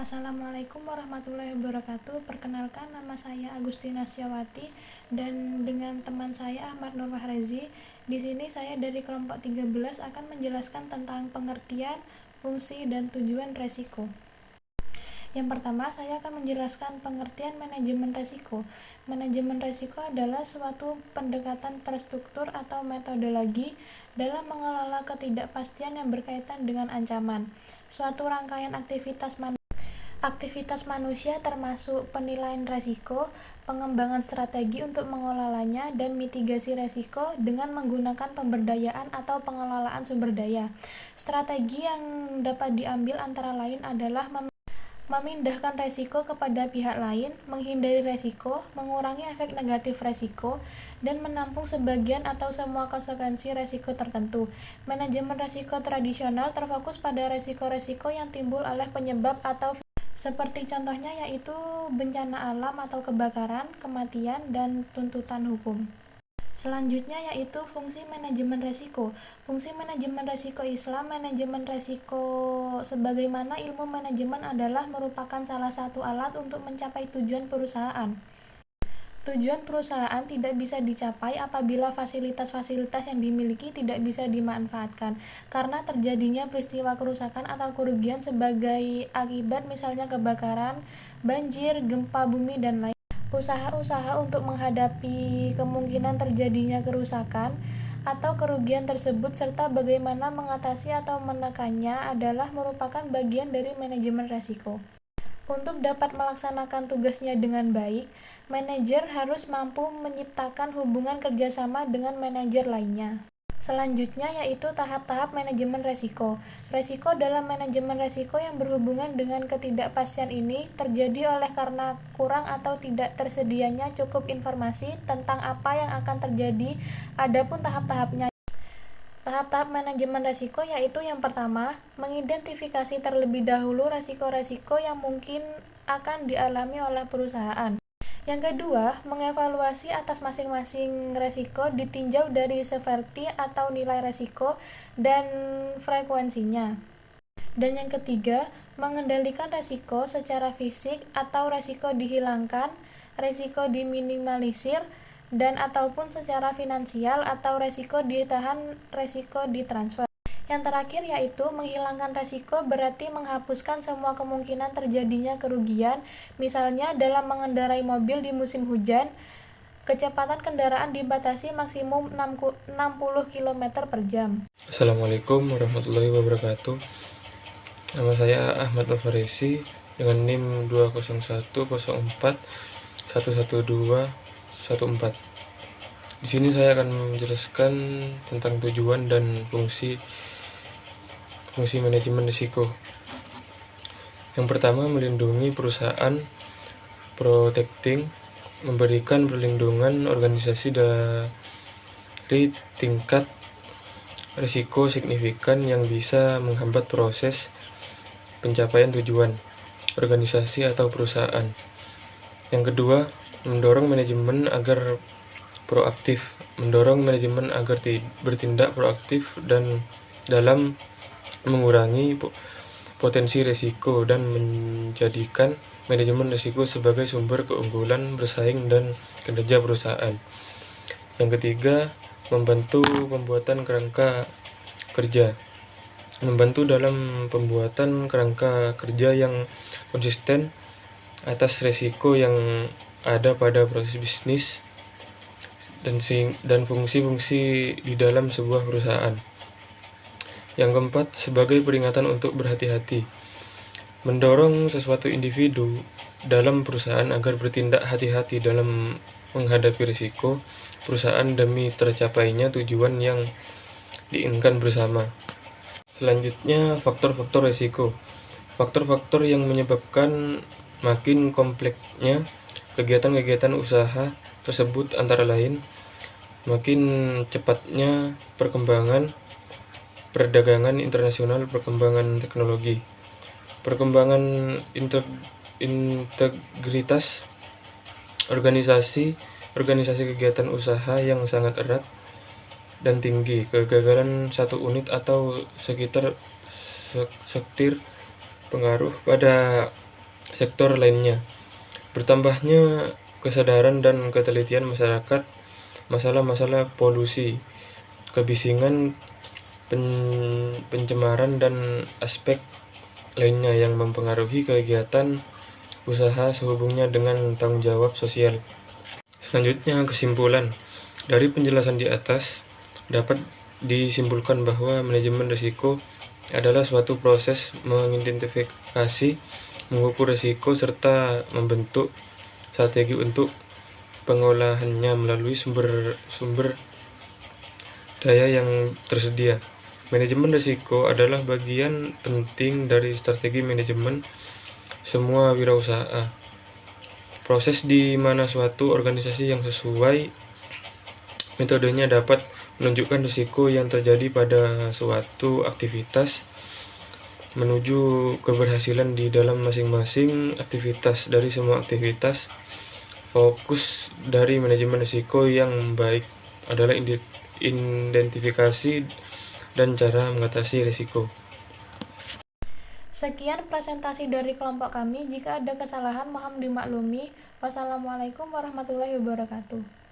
Assalamualaikum warahmatullahi wabarakatuh. Perkenalkan, nama saya Agustina Syawati dan dengan teman saya Ahmad Nur Fahrezi. Di sini saya dari kelompok 13 akan menjelaskan tentang pengertian, fungsi, dan tujuan resiko. Yang pertama, saya akan menjelaskan pengertian manajemen resiko. Manajemen resiko adalah suatu pendekatan terstruktur atau metodologi dalam mengelola ketidakpastian yang berkaitan dengan ancaman. Suatu rangkaian aktivitas manusia termasuk penilaian resiko, pengembangan strategi untuk mengelolanya, dan mitigasi resiko dengan menggunakan pemberdayaan atau pengelolaan sumber daya. Strategi yang dapat diambil antara lain adalah memindahkan resiko kepada pihak lain, menghindari resiko, mengurangi efek negatif resiko, dan menampung sebagian atau semua konsekuensi resiko tertentu. Manajemen resiko tradisional terfokus pada resiko-resiko yang timbul oleh penyebab atau seperti contohnya yaitu bencana alam atau kebakaran, kematian, dan tuntutan hukum. Selanjutnya yaitu fungsi manajemen resiko. Fungsi manajemen resiko Islam, manajemen resiko sebagaimana ilmu manajemen adalah merupakan salah satu alat untuk mencapai tujuan perusahaan. Tujuan perusahaan tidak bisa dicapai apabila fasilitas-fasilitas yang dimiliki tidak bisa dimanfaatkan karena terjadinya peristiwa kerusakan atau kerugian sebagai akibat misalnya kebakaran, banjir, gempa bumi, dan lain. Usaha-usaha untuk menghadapi kemungkinan terjadinya kerusakan atau kerugian tersebut serta bagaimana mengatasi atau menekannya adalah merupakan bagian dari manajemen resiko. Untuk dapat melaksanakan tugasnya dengan baik, manajer harus mampu menciptakan hubungan kerjasama dengan manajer lainnya. Selanjutnya yaitu tahap-tahap manajemen resiko. Resiko dalam manajemen resiko yang berhubungan dengan ketidakpastian ini terjadi oleh karena kurang atau tidak tersedianya cukup informasi tentang apa yang akan terjadi. Adapun tahap-tahapnya, tahap-tahap manajemen resiko yaitu yang pertama, mengidentifikasi terlebih dahulu resiko-resiko yang mungkin akan dialami oleh perusahaan. Yang kedua, mengevaluasi atas masing-masing resiko ditinjau dari severity atau nilai resiko dan frekuensinya. Dan yang ketiga, mengendalikan resiko secara fisik atau resiko dihilangkan, resiko diminimalisir, dan ataupun secara finansial atau resiko ditahan, resiko ditransfer. Yang terakhir yaitu menghilangkan resiko berarti menghapuskan semua kemungkinan terjadinya kerugian, misalnya dalam mengendarai mobil di musim hujan, kecepatan kendaraan dibatasi maksimum 60 km per jam. Assalamualaikum warahmatullahi wabarakatuh. Nama saya Ahmad Nur Fahrezi dengan NIM 20104112114. Di sini saya akan menjelaskan tentang tujuan dan fungsi manajemen risiko. Yang pertama, melindungi perusahaan, protecting, memberikan perlindungan organisasi dari tingkat risiko signifikan yang bisa menghambat proses pencapaian tujuan organisasi atau perusahaan. Yang kedua, mendorong manajemen agar proaktif, bertindak proaktif dan dalam mengurangi potensi risiko dan menjadikan manajemen risiko sebagai sumber keunggulan bersaing dan kinerja perusahaan. Yang ketiga, membantu pembuatan kerangka kerja. Membantu dalam pembuatan kerangka kerja yang konsisten atas risiko yang ada pada proses bisnis dan fungsi-fungsi di dalam sebuah perusahaan. Yang keempat, sebagai peringatan untuk berhati-hati. Mendorong sesuatu individu dalam perusahaan agar bertindak hati-hati dalam menghadapi risiko perusahaan demi tercapainya tujuan yang diinginkan bersama. Selanjutnya, faktor-faktor risiko. Faktor-faktor yang menyebabkan makin kompleksnya kegiatan-kegiatan usaha tersebut antara lain makin cepatnya perkembangan perdagangan internasional, perkembangan teknologi, perkembangan integritas organisasi kegiatan usaha yang sangat erat dan tinggi, kegagalan satu unit atau sekitar sektir pengaruh pada sektor lainnya. Bertambahnya kesadaran dan ketelitian masyarakat masalah-masalah polusi, kebisingan, pencemaran, dan aspek lainnya yang mempengaruhi kegiatan usaha sehubungnya dengan tanggung jawab sosial. Selanjutnya, kesimpulan. Dari penjelasan di atas, dapat disimpulkan bahwa manajemen risiko adalah suatu proses mengidentifikasi, mengukur risiko, serta membentuk strategi untuk pengolahannya melalui sumber daya yang tersedia. Manajemen risiko adalah bagian penting dari strategi manajemen semua wirausaha. Proses di mana suatu organisasi yang sesuai metodenya dapat menunjukkan risiko yang terjadi pada suatu aktivitas menuju keberhasilan di dalam masing-masing aktivitas. Dari semua aktivitas, fokus dari manajemen risiko yang baik adalah identifikasi dan cara mengatasi risiko. Sekian presentasi dari kelompok kami. Jika ada kesalahan mohon dimaklumi. Wassalamualaikum warahmatullahi wabarakatuh.